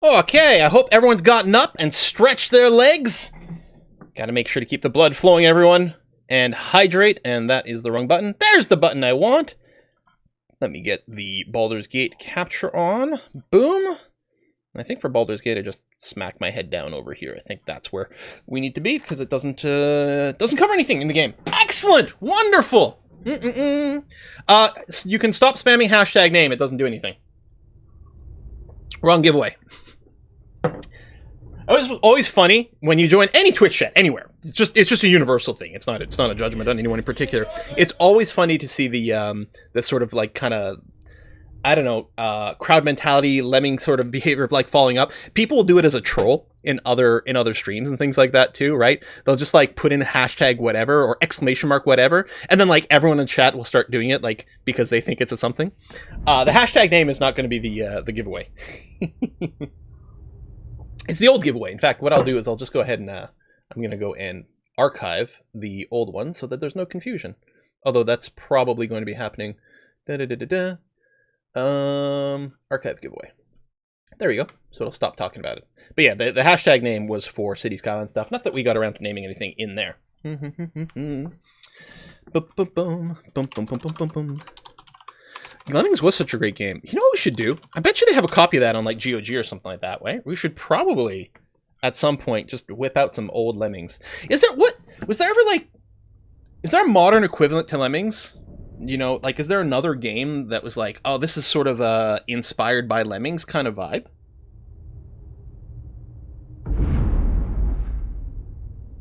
Okay, I hope everyone's gotten up and stretched their legs. Gotta make sure to keep the blood flowing, everyone. And hydrate, and that is the wrong button. There's the button I want. Let me get the Baldur's Gate capture on. Boom. I think for Baldur's Gate, I just smack my head down over here. I think that's where we need to be, because it doesn't cover anything in the game. Excellent! Wonderful! You can stop spamming hashtag name. It doesn't do anything. Wrong giveaway. It's always funny when you join any Twitch chat anywhere. It's just a universal thing. It's not a judgment on anyone in particular. It's always funny to see the sort of like kind of, I don't know, crowd mentality, lemming sort of behavior of like following up. People will do it as a troll in other streams and things like that too, right? They'll just like put in hashtag whatever or exclamation mark whatever, and then like everyone in chat will start doing it like because they think it's a something. The hashtag name is not going to be the giveaway. It's the old giveaway. In fact, what I'll do is I'll just go ahead and I'm going to go and archive the old one so that there's no confusion. Although that's probably going to be happening. Archive giveaway. There we go. So it'll stop talking about it. But yeah, the hashtag name was for City Skyline stuff. Not that we got around to naming anything in there. Lemmings was such a great game. You know what we should do? I bet you they have a copy of that on like GOG or something like that, right? We should probably, at some point, just whip out some old Lemmings. Is there a modern equivalent to Lemmings? You know, like, is there another game that was like, oh, this is sort of inspired by Lemmings kind of vibe?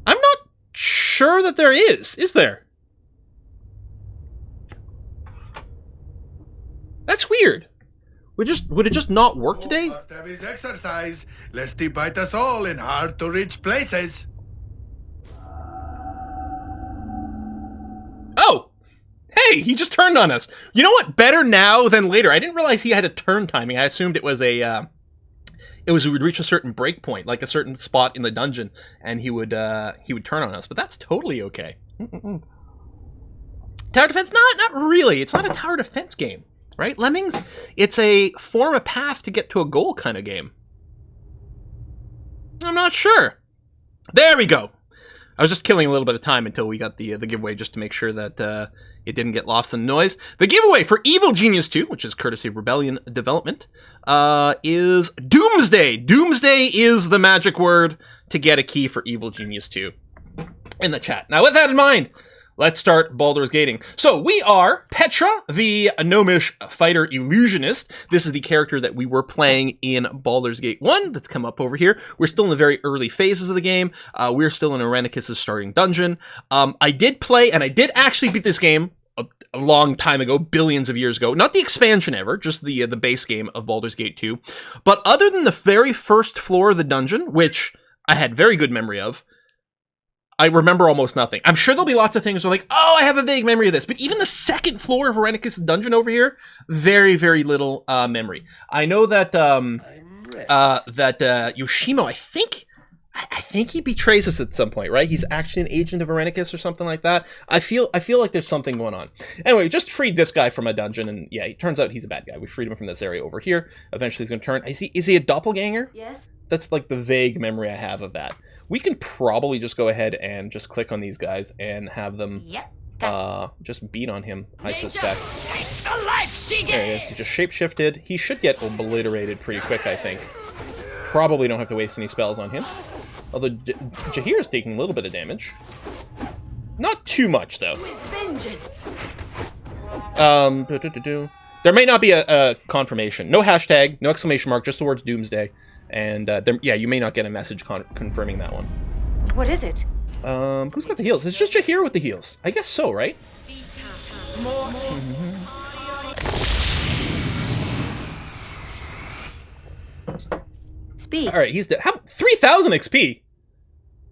I'm not sure that there is there? That's weird. Would it just not work today? Must have his exercise, lest he bite us all in hard-to-reach places. Oh! Hey, he just turned on us. You know what? Better now than later. I didn't realize he had a turn timing. I assumed it was we would reach a certain breakpoint, like a certain spot in the dungeon, and he would turn on us. But that's totally okay. Tower defense? Not really. It's not a tower defense game. Right? Lemmings, it's a form a path to get to a goal kind of game. I'm not sure. There we go. I was just killing a little bit of time until we got the giveaway just to make sure that it didn't get lost in the noise. The giveaway for Evil Genius 2, which is courtesy of Rebellion Development, is Doomsday. Doomsday is the magic word to get a key for Evil Genius 2 in the chat. Now, with that in mind, let's start Baldur's Gating. So we are Petra, the gnomish fighter illusionist. This is the character that we were playing in Baldur's Gate 1 that's come up over here. We're still in the very early phases of the game. We're still in Irenicus' starting dungeon. I did play, and I did actually beat this game a long time ago, billions of years ago. Not the expansion ever, just the base game of Baldur's Gate 2. But other than the very first floor of the dungeon, which I had very good memory of, I remember almost nothing. I'm sure there'll be lots of things where like, oh, I have a vague memory of this. But even the second floor of Irenicus' dungeon over here, very, very little memory. I know that Yoshimo, I think he betrays us at some point, right? He's actually an agent of Irenicus or something like that. I feel like there's something going on. Anyway, we just freed this guy from a dungeon, and yeah, it turns out he's a bad guy. We freed him from this area over here. Eventually he's going to turn. Is he a doppelganger? Yes. That's like the vague memory I have of that. We can probably just go ahead and just click on these guys and have them just beat on him, I suspect. There he is. He just shapeshifted. He should get obliterated pretty quick, I think. Probably don't have to waste any spells on him. Although Jahir is taking a little bit of damage. Not too much, though. There may not be a confirmation. No hashtag, no exclamation mark, just the words Doomsday. And, yeah, you may not get a message confirming that one. What is it? Who's got the heals? It's just Jahir with the heals. I guess so, right? Speed. Alright, he's dead. 3,000 XP?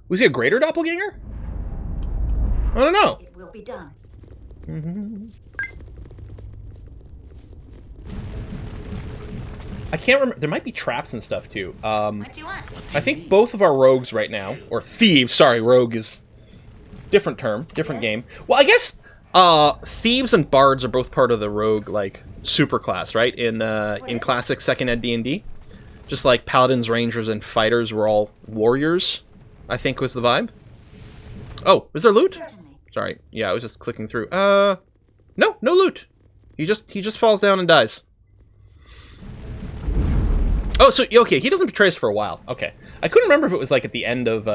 Was he a greater doppelganger? I don't know. It will be done. I can't remember. There might be traps and stuff, too. What do you want? I think both of our rogues right now, or thieves, sorry, rogue is different term, different game. Well, I guess thieves and bards are both part of the rogue, like, super class, right? In classic 2nd ed D&D. Just like paladins, rangers, and fighters were all warriors, I think was the vibe. Oh, is there loot? Certainly. Sorry. Yeah, I was just clicking through. No loot. He just falls down and dies. Oh, so okay, he doesn't betray us for a while. Okay, I couldn't remember if it was like at the end of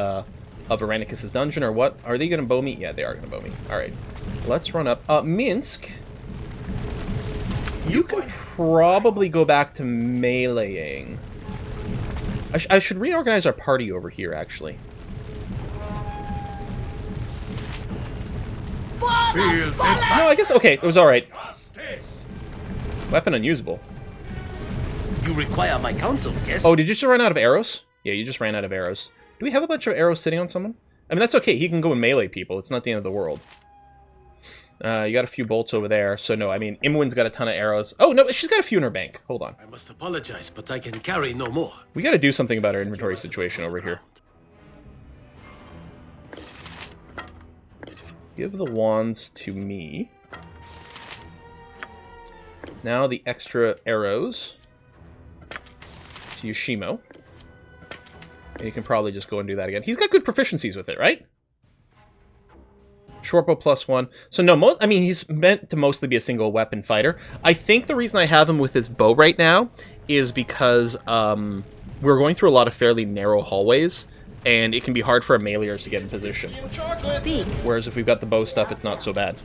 Irenicus's dungeon or what. Are they gonna bow me? Yeah, they are gonna bow me. All right, let's run up. Minsk. You could probably go back to meleeing. I should reorganize our party over here, actually. Feel it. No, I guess okay. It was all right. Weapon unusable. You require my counsel, yes? Oh, did you just run out of arrows? Yeah, you just ran out of arrows. Do we have a bunch of arrows sitting on someone? I mean, that's okay. He can go and melee people. It's not the end of the world. You got a few bolts over there. So, no, I mean, Imwin's got a ton of arrows. Oh, no, she's got a few in her bank. Hold on. I must apologize, but I can carry no more. We got to do something about our inventory situation over here. Give the wands to me. Now the extra arrows to Yoshimo. And you can probably just go and do that again. He's got good proficiencies with it, right? Shortbow +1. So no, I mean, he's meant to mostly be a single weapon fighter. I think the reason I have him with his bow right now is because we're going through a lot of fairly narrow hallways, and it can be hard for a meleeer to get in position. Speak. Whereas if we've got the bow stuff, it's not so bad.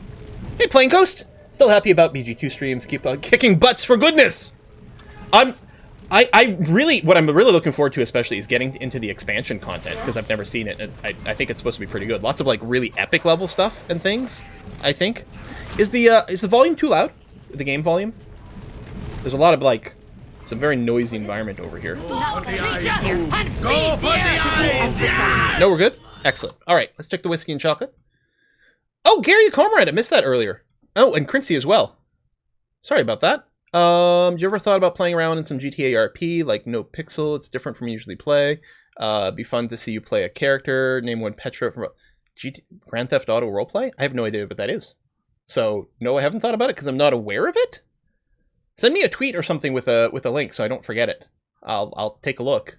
Hey, Plain Coast! Still happy about BG2 streams. Keep on kicking butts for goodness! I really, what I'm really looking forward to especially is getting into the expansion content, because I've never seen it, and I think it's supposed to be pretty good. Lots of, like, really epic level stuff and things, I think. Is the volume too loud? The game volume? There's a lot of, like, some very noisy environment over here. Go for the eyes. Go for the eyes. Yeah. No, we're good? Excellent. All right, let's check the whiskey and chocolate. Oh, Gary the Cormorant, I missed that earlier. Oh, and Quincy as well. Sorry about that. You ever thought about playing around in some GTA RP, like No Pixel? It's different from usually play. Be fun to see you play a character. Name one Petra from Grand Theft Auto roleplay? I have no idea what that is. So, no, I haven't thought about it because I'm not aware of it. Send me a tweet or something with a link so I don't forget it. I'll take a look.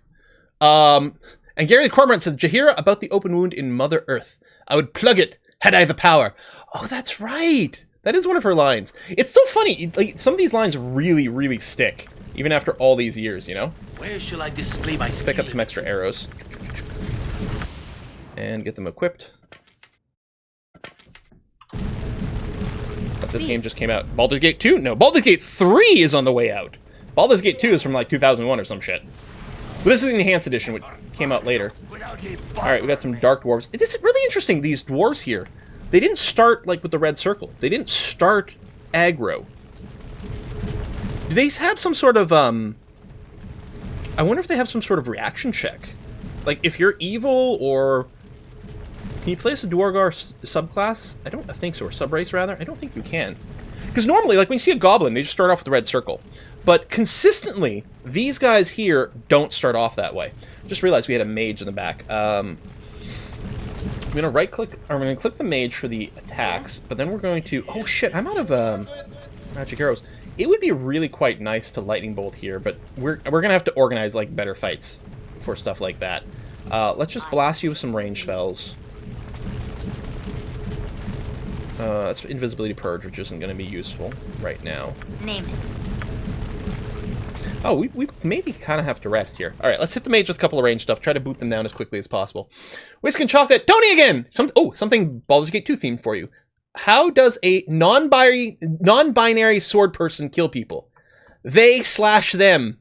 And Gary the Cormorant said, Jahira, about the open wound in Mother Earth. I would plug it, had I the power. Oh, that's right. That is one of her lines. It's so funny. Like, some of these lines really, really stick, even after all these years, you know? Where shall I display my skill? Pick up some extra arrows. And get them equipped. But this game just came out. Baldur's Gate 2? No, Baldur's Gate 3 is on the way out. Baldur's Gate 2 is from, like, 2001 or some shit. But this is the Enhanced Edition, which came out later. Alright, we got some Dark Dwarves. This is really interesting, these dwarves here. They didn't start, like, with the red circle. They didn't start aggro. Do they have some sort of, I wonder if they have some sort of reaction check. Like, if you're evil, or... Can you place a Dwargar subclass? I don't think so, or subrace, rather. I don't think you can. Because normally, like, when you see a goblin, they just start off with the red circle. But consistently, these guys here don't start off that way. Just realized we had a mage in the back. I'm going to right-click, or I'm going to click the mage for the attacks, but then we're going to... Oh, shit, I'm out of magic arrows. It would be really quite nice to lightning bolt here, but we're going to have to organize, like, better fights for stuff like that. Let's just blast you with some range spells. That's Invisibility Purge, which isn't going to be useful right now. Name it. Oh, we maybe kind of have to rest here. All right, let's hit the mage with a couple of range stuff. Try to boot them down as quickly as possible. Whisk and Chocolate, Tony again! Something Baldur's Gate 2 themed for you. How does a non-binary sword person kill people? They/them.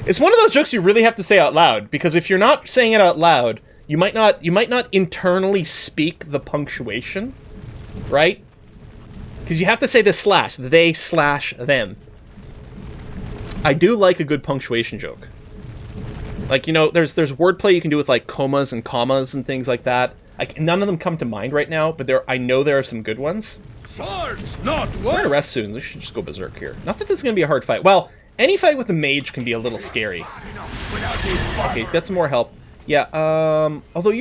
It's one of those jokes you really have to say out loud, because if you're not saying it out loud, you might not internally speak the punctuation, right? Because you have to say the slash, they/them. I do like a good punctuation joke. Like, you know, there's wordplay you can do with, like, comas and commas and things like that. None of them come to mind right now, but I know there are some good ones. Swords, not We're gonna war. rest soon. We should just go berserk here. Not that this is gonna be a hard fight. Well, any fight with a mage can be a little scary. Okay, he's got some more help. Yeah, although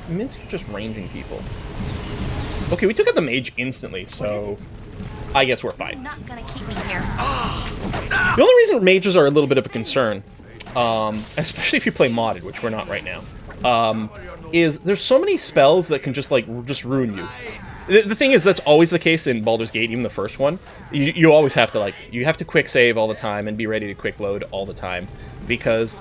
Minsk, you're just ranging people. Okay, we took out the mage instantly, so... I guess we're You're fine. not gonna keep me here. The only reason mages are a little bit of a concern, especially if you play modded, which we're not right now, is there's so many spells that can just ruin you. The thing is, that's always the case in Baldur's Gate, even the first one. You always have to, you have to quick save all the time and be ready to quick load all the time. Because,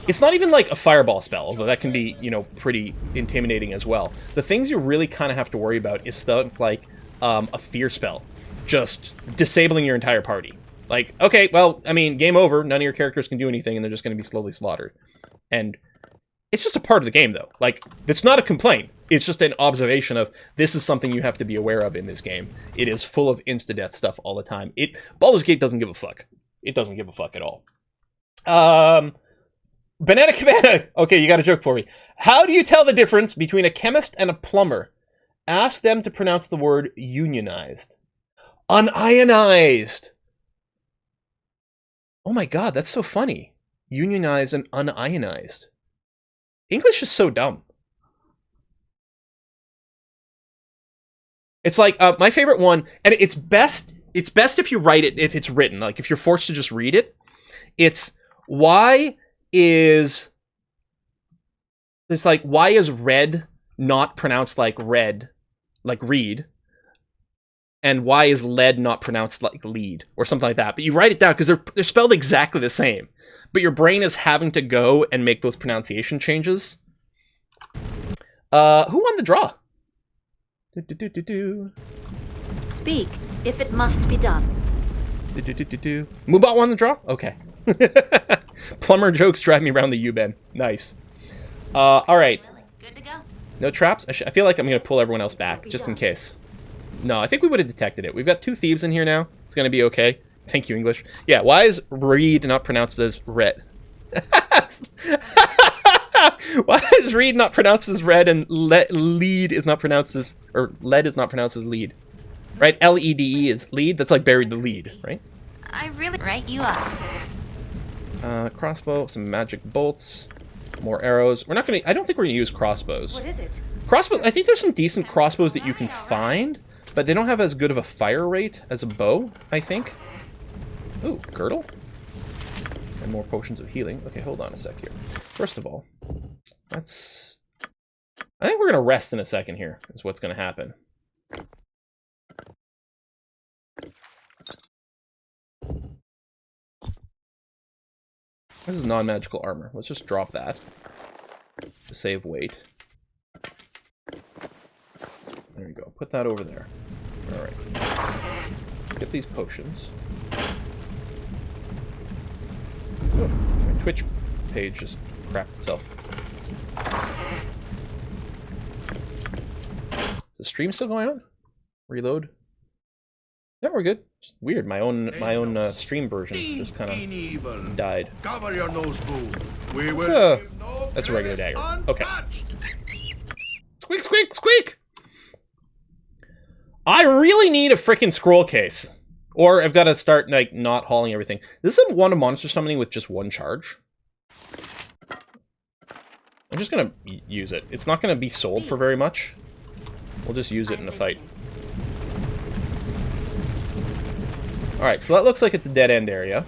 it's not even like a fireball spell, although that can be, pretty intimidating as well. The things you really kind of have to worry about is stuff like a fear spell. Just disabling your entire party. Okay, well, I mean, game over, none of your characters can do anything, and they're just going to be slowly slaughtered. And it's just a part of the game, though. It's not a complaint. It's just an observation of, this is something you have to be aware of in this game. It is full of insta-death stuff all the time. Baldur's Gate doesn't give a fuck. It doesn't give a fuck at all. Banana Cabana! Okay, you got a joke for me. How do you tell the difference between a chemist and a plumber? Ask them to pronounce the word unionized. Unionized! Oh my god, that's so funny. Unionized and unionized. English is so dumb. It's my favorite one, and it's best if you write it, if it's written, if you're forced to just read it. It's, why is red not pronounced like red, like read, and why is lead not pronounced like lead, or something like that. But you write it down, because they're spelled exactly the same. But your brain is having to go and make those pronunciation changes. Who won the draw? Speak, if it must be done. Moobot won the draw? Okay. Plumber jokes drive me around the U-bend. Nice. Alright. Good to go. No traps? I feel like I'm going to pull everyone else back, just in case. No, I think we would have detected it. We've got 2 thieves in here now. It's going to be okay. Thank you, English. Yeah, why is reed not pronounced as red? Why is reed not pronounced as red and lead is not pronounced as... Or lead is not pronounced as lead? Right? L-E-D-E is lead? That's like buried the lead, right? I really write you up. Crossbow, some magic bolts, more arrows. We're not going to... I don't think we're going to use crossbows. What is it? Crossbows... I think there's some decent crossbows that you can find, but they don't have as good of a fire rate as a bow, I think. Ooh, girdle? And more potions of healing. Okay, hold on a sec here. First of all, let's... I think we're going to rest in a second here, is what's going to happen. This is non-magical armor. Let's just drop that to save weight. There you go. Put that over there. Alright. Get these potions. Oh, my Twitch page just crapped itself. Is the stream still going on? Reload. Yeah, we're good. Just weird. My own stream version just kind of died. Cover your nose, boo. We will leave no That's a regular dagger. Okay. untouched. Squeak, squeak, squeak! I really need a freaking scroll case. Or I've got to start, not hauling everything. This is one of monster summoning with just 1 charge. I'm just going to use it. It's not going to be sold for very much. We'll just use it in the fight. Alright, so that looks like it's a dead-end area.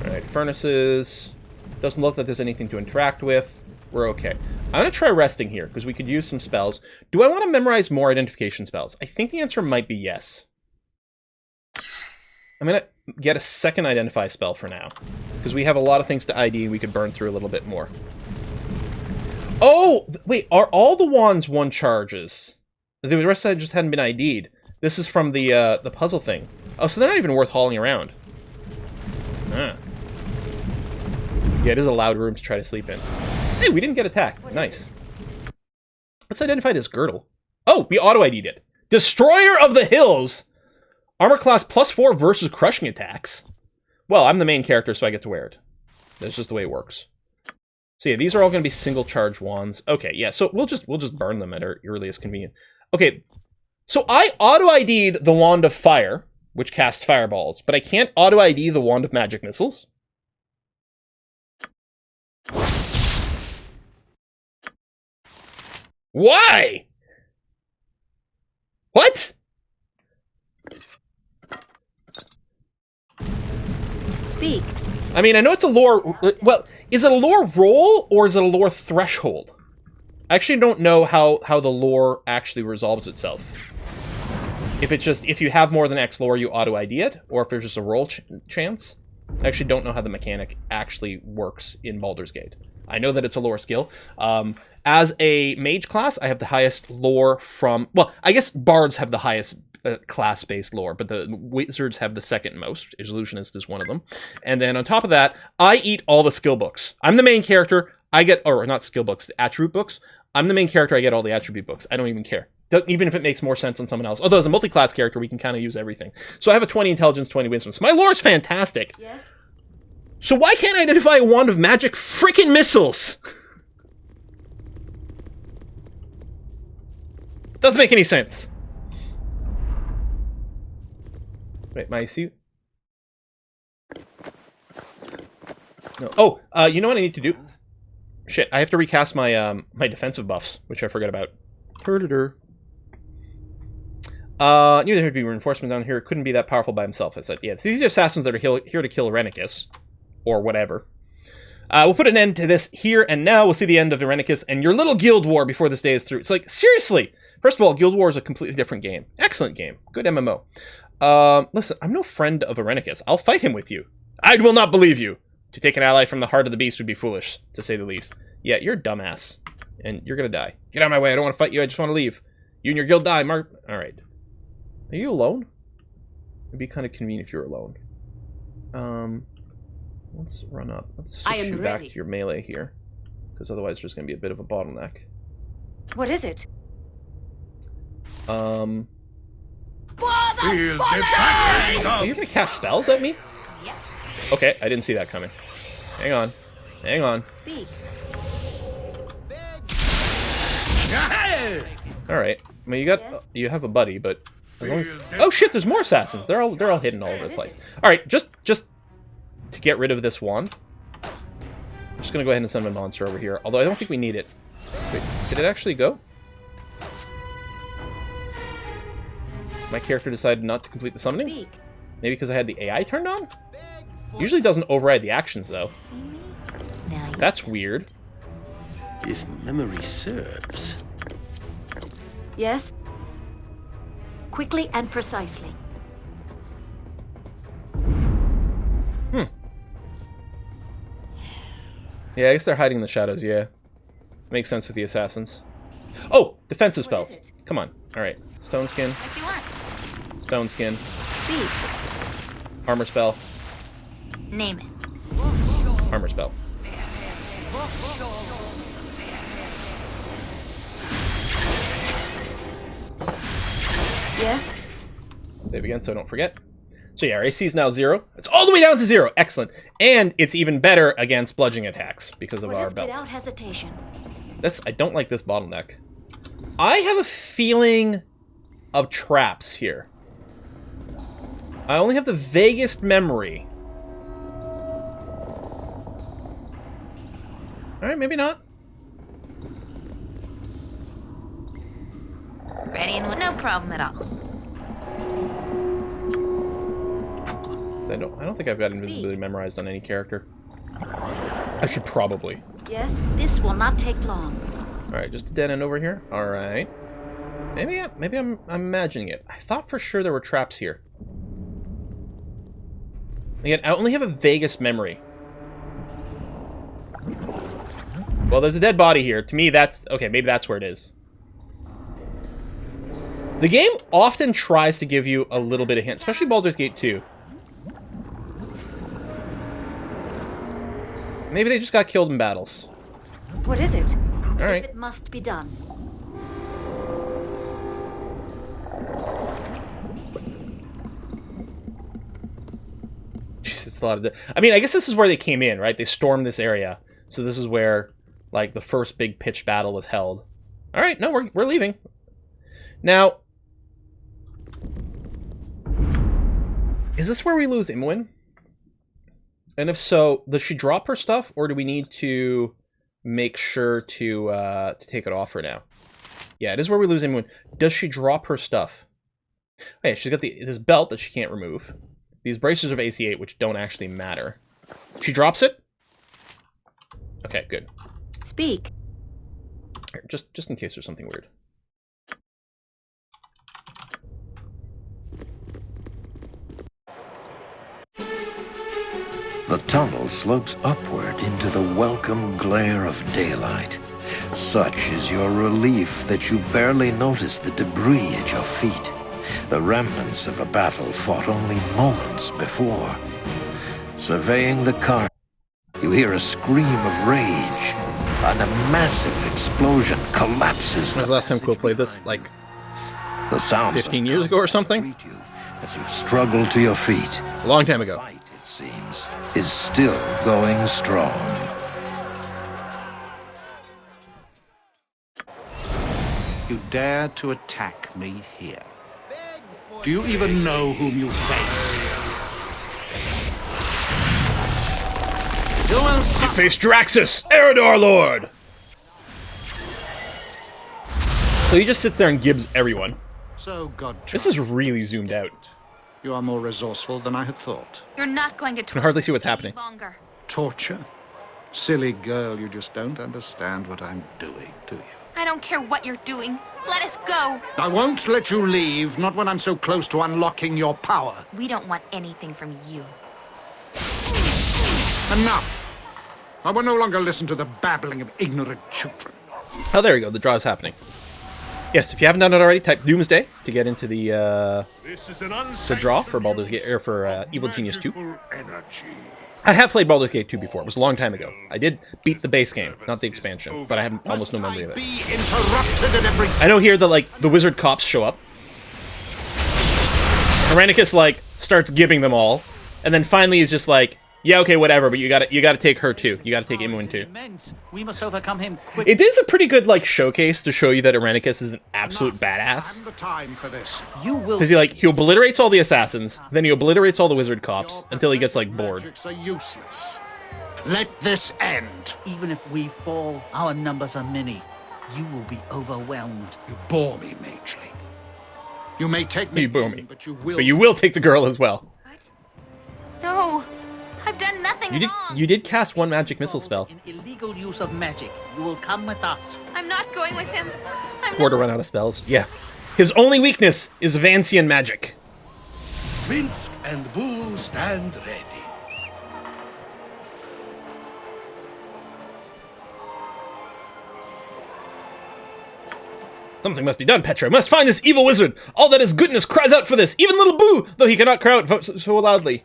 Alright, furnaces. Doesn't look like there's anything to interact with. We're okay. I'm going to try resting here, because we could use some spells. Do I want to memorize more identification spells? I think the answer might be yes. I'm going to get a second identify spell for now, because we have a lot of things to ID we could burn through a little bit more. Oh! Wait, are all the wands 1 charges? The rest of that just hadn't been ID'd. This is from the puzzle thing. Oh, so they're not even worth hauling around. Ah. Yeah, it is a loud room to try to sleep in. Hey, we didn't get attacked. Nice. Let's identify this girdle. Oh, we auto-ID'd it. Destroyer of the Hills! Armor class +4 versus crushing attacks. Well, I'm the main character, so I get to wear it. That's just the way it works. So yeah, these are all going to be single charge wands. Okay, yeah, so we'll just burn them at our earliest convenience. Okay, so I auto-ID'd the Wand of Fire, which casts fireballs, but I can't auto-ID the Wand of Magic Missiles. Why? What? Speak. I mean, I know it's a lore... Well, is it a lore roll, or is it a lore threshold? I actually don't know how the lore actually resolves itself. If it's just, if you have more than X lore, you auto-ID it, or if there's just a roll chance. I actually don't know how the mechanic actually works in Baldur's Gate. I know that it's a lore skill. As a mage class, I have the highest lore from... Well, I guess bards have the highest class-based lore, but the wizards have the second most. Illusionist is one of them. And then on top of that, I eat all the skill books. I'm the main character. I get... Or not skill books, the attribute books. I'm the main character. I get all the attribute books. I don't even care. Even if it makes more sense on someone else. Although as a multi-class character, we can kind of use everything. So I have a 20 intelligence, 20 wisdom. So my lore is fantastic. Yes? So why can't I identify a wand of magic freaking missiles? Doesn't make any sense. Wait, my suit? No. Oh, you know what I need to do? Shit, I have to recast my my defensive buffs, which I forgot about. Knew there would be reinforcement down here. It couldn't be that powerful by himself. I said, yeah, these are assassins that are here to kill Irenicus. Or whatever. We'll put an end to this here and now. We'll see the end of Irenicus and your little guild war before this day is through. It's like, seriously! First of all, Guild War is a completely different game. Excellent game. Good MMO. Listen, I'm no friend of Irenicus. I'll fight him with you. I will not believe you. To take an ally from the heart of the beast would be foolish, to say the least. Yeah, you're a dumbass. And you're gonna die. Get out of my way. I don't want to fight you. I just want to leave. You and your guild die, Mark. Alright. Are you alone? It'd be kind of convenient if you were alone. Let's run up. Let's switch you back to your melee here. Because otherwise there's going to be a bit of a bottleneck. What is it? Feel the Are you going to cast spells at me? Yes. Okay, I didn't see that coming. Hang on. Hang on. Speak. Alright. I mean, you got... Yes? You have a buddy, but... As long as, oh shit, there's more assassins. They're all hidden all over the place. Alright, just to get rid of this wand. I'm just gonna go ahead and summon a monster over here. Although I don't think we need it. Wait, did it actually go? My character decided not to complete the summoning? Speak. Maybe because I had the AI turned on? Usually doesn't override the actions, though. See me? Now you... That's weird. If memory serves. Yes? Quickly and precisely. Yeah, I guess they're hiding in the shadows, yeah. Makes sense with the assassins. Oh! Defensive What is spells. it? Come on. Alright. Stone skin. What you want? Stone skin. Speak. Armor spell. Name it. Armor spell. Yes? Save again so I don't forget. So yeah, our AC is now 0. It's all the way down to 0. Excellent. And it's even better against bludgeoning attacks because of For our this belt. without hesitation. I don't like this bottleneck. I have a feeling of traps here. I only have the vaguest memory. Alright, maybe not. Ready and no problem at all. So I don't think I've got invisibility memorized on any character. I should probably. Yes, this will not take long. Alright, just a dead end over here. Alright. Maybe I'm imagining it. I thought for sure there were traps here. Again, I only have a vaguest memory. Well, there's a dead body here. To me, that's... Okay, maybe that's where it is. The game often tries to give you a little bit of hint, especially Baldur's Gate 2. Maybe they just got killed in battles. What is it? Alright. It must be done. Jeez, it's a lot of... I mean, I guess this is where they came in, right? They stormed this area. So this is where, like, the first big pitched battle was held. Alright, no, we're leaving. Now... Is this where we lose Imwin? And if so, does she drop her stuff, or do we need to make sure to take it off her now? Yeah, it is where we lose Imwin. Does she drop her stuff? Okay, she's got this belt that she can't remove. these bracers of AC8, which don't actually matter. She drops it? Okay, good. Speak. Here, just in case there's something weird. The tunnel slopes upward into the welcome glare of daylight. Such is your relief that you barely notice the debris at your feet, the remnants of a battle fought only moments before. Surveying the car, you hear a scream of rage, and a massive explosion collapses. When was the last time Quill played this? Like the sounds 15 years ago or something? greet you as you struggle to your feet. A long time ago. The fight, it seems, is still going strong. You dare to attack me here. Do you even know whom you face? You will You suffer. face Draxus, Eridor Lord! So he just sits there and gibs everyone. So, God, This is really zoomed out. you are more resourceful than I had thought. You're not going to can hardly see what's torture me happening. longer. Torture? Silly girl, you just don't understand what I'm doing, do you? I don't care what you're doing. Let us go. I won't let you leave, not when I'm so close to unlocking your power. We don't want anything from you. Enough! I will no longer listen to the babbling of ignorant children. Oh, there we go. The draw is happening. Yes, if you haven't done it already, type Doomsday to get into the draw for Baldur's Gate or for Evil Genius 2. I have played Baldur's Gate 2 before. It was a long time ago. I did beat the base game, not the expansion, but I have almost no memory of it. Be interrupted at every I know here that like the wizard cops show up. Irenicus like starts giving them all, and then finally is just like, yeah, okay, whatever, but you gotta take her too. You gotta take Imoen too. We must overcome him quickly. It is a pretty good like showcase to show you that Irenicus is an absolute badass. I'm the time for this. You will. Because he obliterates all the assassins, then he obliterates all the wizard cops until he gets like bored. Magics are useless. Let this end. Even if we fall, our numbers are many. You will be overwhelmed. You bore me, Magely. You may take me, You bore me, but you will. but you will take the girl as well. What? No. I've done nothing wrong. You did cast one magic missile spell. In illegal use of magic, you will come with us. I'm not going with him. I'm Or to not. run out of spells. Yeah. His only weakness is Vancian magic. Minsk and Boo stand ready. Something must be done, Petra. Must find this evil wizard. All that is goodness cries out for this. Even little Boo, though he cannot cry out so loudly.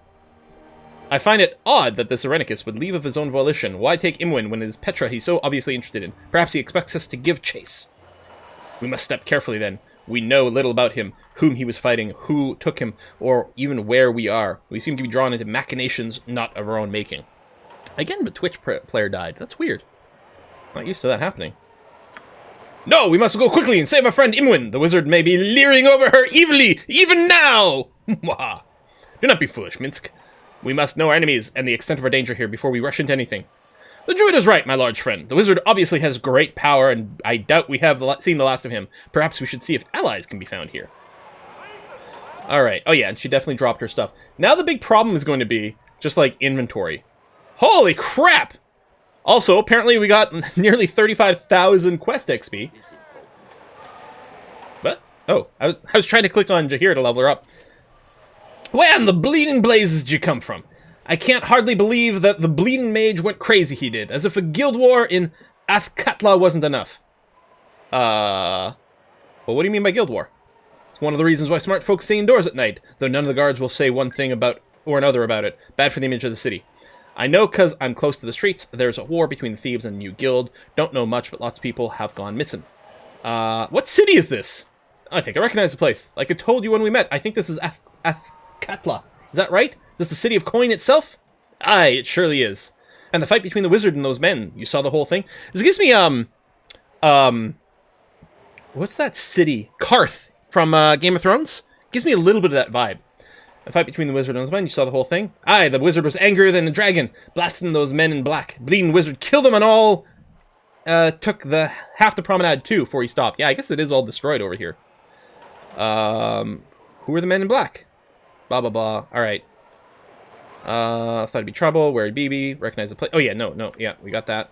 I find it odd that this Irenicus would leave of his own volition. Why take Imoen when it is Petra he's so obviously interested in? Perhaps he expects us to give chase. We must step carefully then. We know little about him, whom he was fighting, who took him, or even where we are. We seem to be drawn into machinations not of our own making. Again, the Twitch player died. That's weird. Not used to that happening. No, we must go quickly and save our friend Imoen. The wizard may be leering over her evilly, even now! Do not be foolish, Minsk. We must know our enemies and the extent of our danger here before we rush into anything. The druid is right, my large friend. The wizard obviously has great power, and I doubt we have seen the last of him. Perhaps we should see if allies can be found here. Alright. Oh yeah, and she definitely dropped her stuff. Now the big problem is going to be just, like, inventory. Holy crap! Also, apparently we got nearly 35,000 quest XP. But, oh, I was trying to click on Jahir to level her up. Where in the bleeding blazes did you come from? I can't hardly believe that the bleeding mage went crazy he did, as if a guild war in Athkatla wasn't enough. Well, what do you mean by guild war? It's one of the reasons why smart folks stay indoors at night, though none of the guards will say one thing about or another about it. Bad for the image of the city. I know because I'm close to the streets, there's a war between the thieves and the new guild. Don't know much, but lots of people have gone missing. What city is this? I think I recognize the place. Like I told you when we met, I think this is Athkatla. Is that right? This the city of coin itself? Aye, it surely is. And the fight between the wizard and those men, you saw the whole thing? This gives me, what's that city? Karth from, Game of Thrones? Gives me a little bit of that vibe. The fight between the wizard and those men, you saw the whole thing? Aye, the wizard was angrier than the dragon, blasting those men in black. Bleeding wizard killed them and all, took half the promenade too before he stopped. Yeah, I guess it is all destroyed over here. Who are the men in black? Blah, blah, blah. Alright. Thought it'd be trouble. Where BB? Recognize the place. Oh yeah, no, yeah, we got that.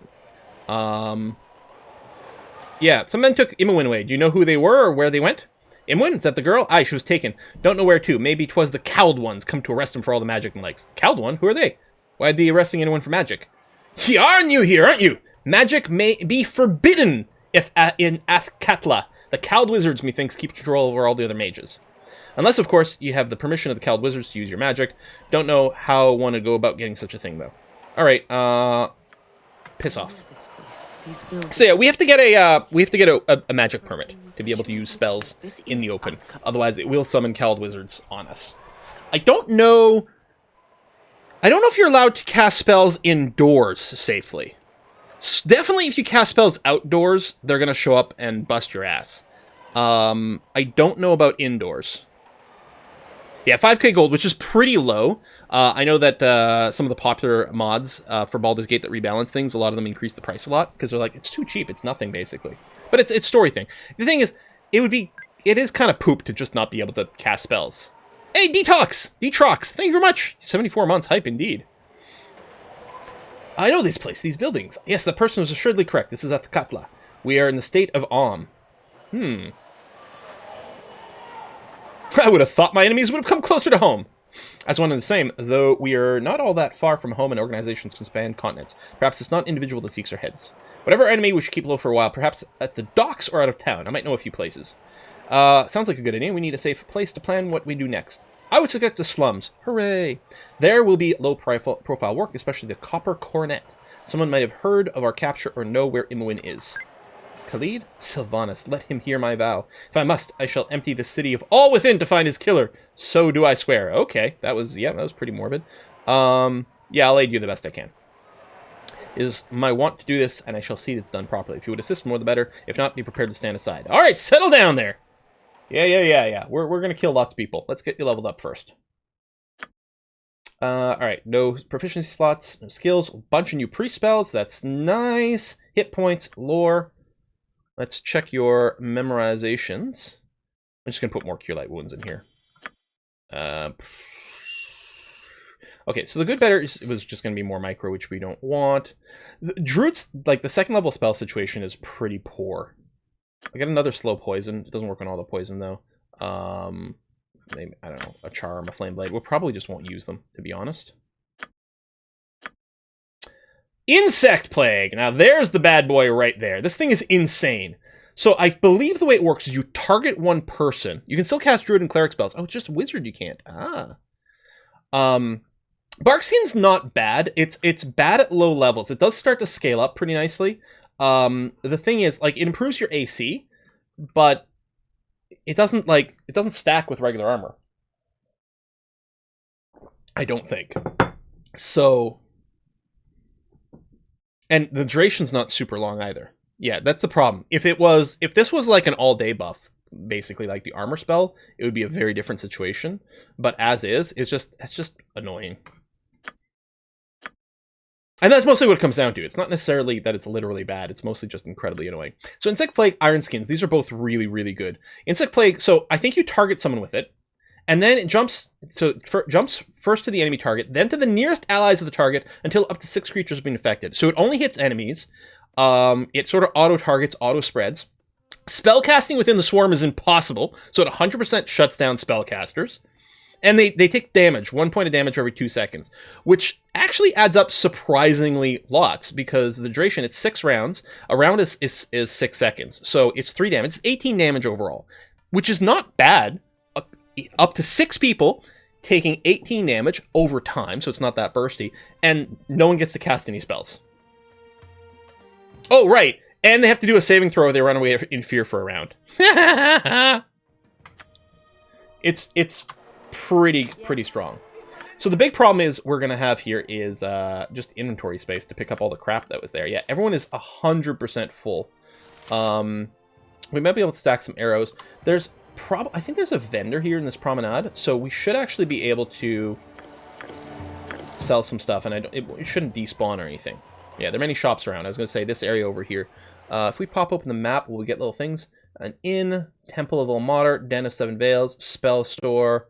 Yeah, some men took Imowen away. Do you know who they were or where they went? Imowen? Is that the girl? Aye, she was taken. Don't know where to. Maybe 'twas the cowled ones come to arrest him for all the magic and likes. Cowled one? Who are they? Why'd they arresting anyone for magic? You are new here, aren't you? Magic may be forbidden if in Athkatla. The cowled wizards, methinks, keep control over all the other mages. Unless, of course, you have the permission of the cowled wizards to use your magic. Don't know how one would go about getting such a thing, though. Alright, piss off. So yeah, we have to get a magic permit to be able to use spells in the open. Otherwise, it will summon cowled wizards on us. I don't know if you're allowed to cast spells indoors safely. Definitely, if you cast spells outdoors, they're gonna show up and bust your ass. I don't know about indoors. Yeah, 5k gold, which is pretty low. I know that some of the popular mods for Baldur's Gate that rebalance things, a lot of them increase the price a lot because they're like, it's too cheap, it's nothing basically. But it's story thing. The thing is, it is kind of poop to just not be able to cast spells. Hey, Detox! Detrox, thank you very much. 74 months, hype indeed. I know this place, these buildings. Yes, the person was assuredly correct. This is Athkatla. We are in the state of Om. I would have thought my enemies would have come closer to home. As one and the same, though we are not all that far from home and organizations can span continents. Perhaps it's not an individual that seeks our heads. Whatever enemy, we should keep low for a while, perhaps at the docks or out of town. I might know a few places. Sounds like a good idea. We need a safe place to plan what we do next. I would suggest the slums. Hooray! There will be low-profile work, especially the Copper Coronet. Someone might have heard of our capture or know where Imowen is. Khalid? Sylvanas, let him hear my vow. If I must, I shall empty the city of all within to find his killer. So do I swear. Okay, that was pretty morbid. Yeah, I'll aid you the best I can. It is my want to do this, and I shall see it's done properly. If you would assist more, the better. If not, be prepared to stand aside. All right, settle down there. Yeah. We're gonna kill lots of people. Let's get you leveled up first. All right, no proficiency slots, no skills, a bunch of new pre-spells. That's nice. Hit points, lore. Let's check your memorizations. I'm just going to put more Cure Light Wounds in here. Okay, so the good better was just going to be more micro, which we don't want. Druid's, like, the second level spell situation is pretty poor. I got another slow poison. It doesn't work on all the poison, though. Maybe, I don't know, a charm, a flame blade. We probably just won't use them, to be honest. Insect Plague! Now there's the bad boy right there. This thing is insane. So I believe the way it works is you target one person. You can still cast Druid and Cleric spells. Oh, it's just Wizard you can't. Barkskin's not bad. It's bad at low levels. It does start to scale up pretty nicely. The thing is, like, it improves your AC, but it doesn't stack with regular armor. I don't think. So... And the duration's not super long either. Yeah, that's the problem. If this was like an all-day buff, basically like the armor spell, it would be a very different situation. But as is, it's just annoying. And that's mostly what it comes down to. It's not necessarily that it's literally bad. It's mostly just incredibly annoying. So Insect Plague, Iron Skins, these are both really, really good. Insect Plague, so I think you target someone with it, and then it jumps first to the enemy target, then to the nearest allies of the target until up to 6 creatures have been affected. So it only hits enemies. It sort of auto-targets, auto-spreads. Spellcasting within the swarm is impossible, so it 100% shuts down spellcasters. And they take damage, 1 point of damage every 2 seconds, which actually adds up surprisingly lots, because the duration, it's 6 rounds. A round is 6 seconds, so it's 3 damage. It's 18 damage overall, which is not bad. Up to 6 people taking 18 damage over time, so it's not that bursty, and no one gets to cast any spells. Oh, right, and they have to do a saving throw if they run away in fear for a round. It's pretty strong. So the big problem is we're going to have here is just inventory space to pick up all the crap that was there. Yeah, everyone is 100% full. We might be able to stack some arrows. I think there's a vendor here in this promenade, so we should actually be able to sell some stuff, and it shouldn't despawn or anything. Yeah, there are many shops around. I was going to say this area over here. If we pop open the map, we'll get little things. An inn, Temple of Ulmater, Den of Seven Veils, Spell Store,